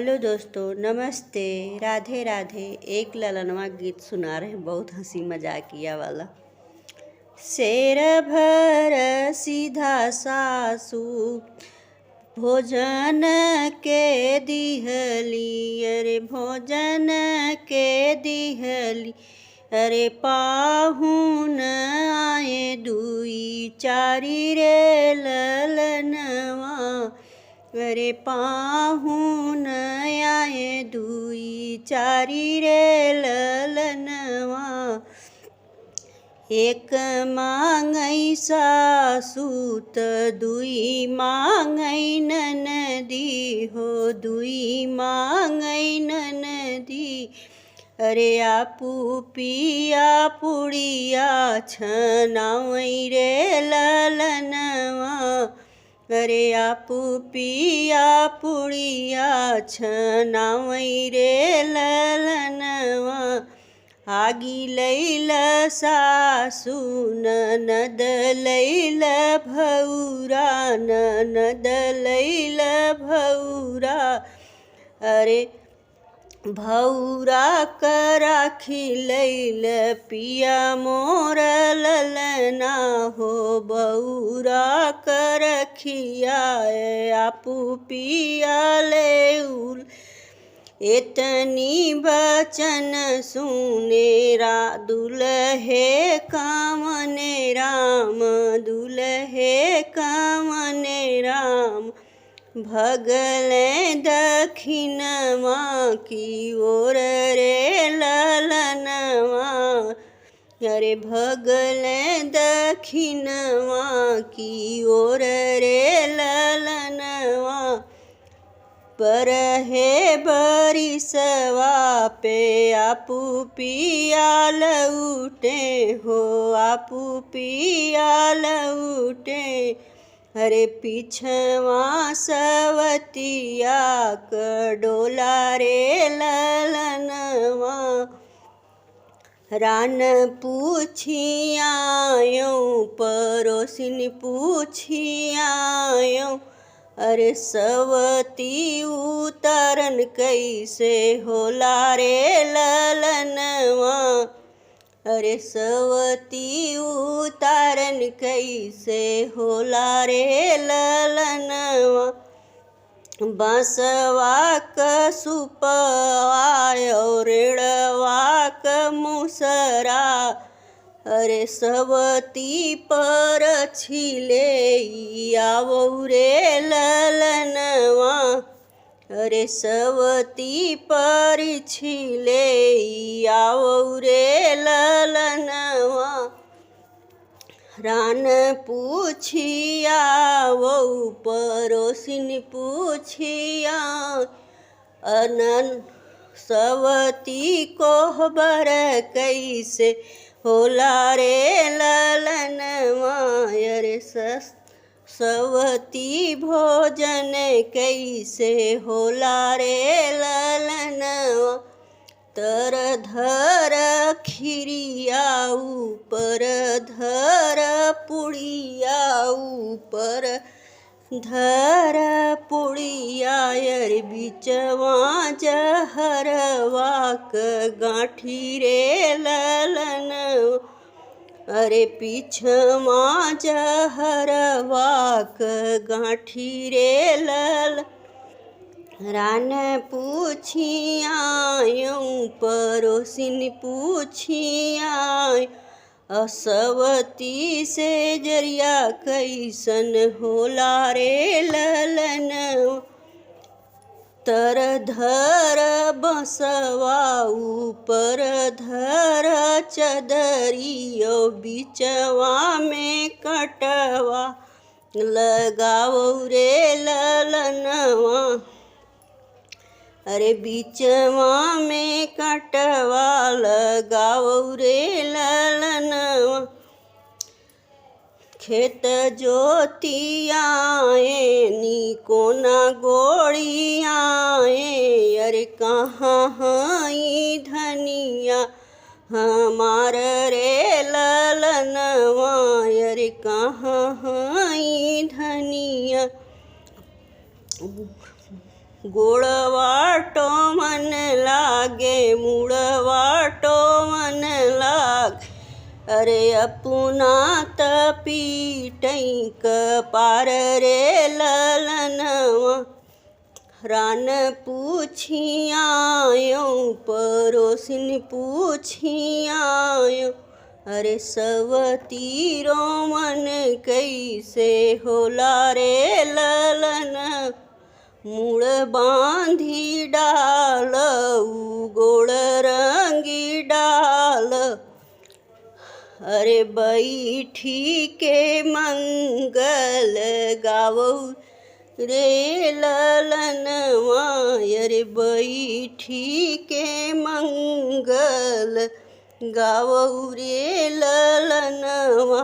Hello दोस्तों, नमस्ते, राधे राधे। एक ललनवा गीत सुना रहे हैं, बहुत हंसी मजाकिया वाला। शेर भर सीधा सासू भोजन के दिहली, अरे भोजन के दिहली, अरे पाहुन आए दुई चारी रे ललनवा, अरे पाहुन आए दुई चारी रे ललनवा। एक मांगई सासू त दुई मांगई ननदी हो, दुई मांगई ननदी, अरे आपू पिया पुड़िया छनावई रे ललनवा, अरे आपू पिया पुड़िया छनावई रे ललनवा। आगी लैल सासू ननद लैल भौरा, ननद लैल भौरा, अरे भौरा कराखी लैल पिया मोर ललना हो, बौरा करखिया आपू पिया लेउल। इतनी बचन सुने दुल्हे कामने राम, दुल्हे कामने राम, भगले दक्षिणवा की ओर रे ललनवा, अरे भगले दक्षिणवा की ओर रे ललनवा। पर हे बरिसवा पे आपू पिया लौटे हो, आपू पिया लौटे, अरे पिछवा सवतिया क डोला रे ललनवा। रान पूछियायो पड़ोसिन पूछियायो, अरे सवती उतरन कैसे होला रे ललनवा, अरे सवती उतारन कैसे होला रे ललनवा। बांसवा क सुपवा रेड़वा क मुसरा, अरे सवती पर छिले आवो रे ललनवा, अरे सवती पर छिले आवो रे ललनवा। रान पूछिया वो पड़ोसिन पूछिया, अनन सवती कोहबर कैसे होला रे ललनवा, अरे सवती भोजन कैसे होला रे ललनवा। तर धर खिरिया ऊपर धर पुड़िया ऊपर धर पुड़िया, अरे बिचवा जहरवा क गांठी रे ललनवा, अरे पिछवा जहरवा क गांठी रे लल। रान पूछियायो पड़ोसिन पूछियायो, असवती से जरिया कैसन होला रे ललनवा। तर धर बसवा ऊपर धर चदरियो, बिचवा में कटवा लगाओ रे ललनवा, अरे बीचवा में कटवा लगाओ रे ललनवा। खेत जोतियाए नी कोना गोड़ियाए, अरे कहाँ हई धनिया हमार रे ललनवा, अरे कहाँ हई धनिया। गोड़वा अरे अपना त पीटई कपार रे ललनवा रान पूछियायो परोसिन पूछियायो अरे सवतीरो मन कैसे होला रे ललन मूड़ बांधी डाल गोड़ रंगी डाल अरे बैठी के मंगल गावो रे ललनवा अरे बैठी के मंगल गावो रे ललनवा।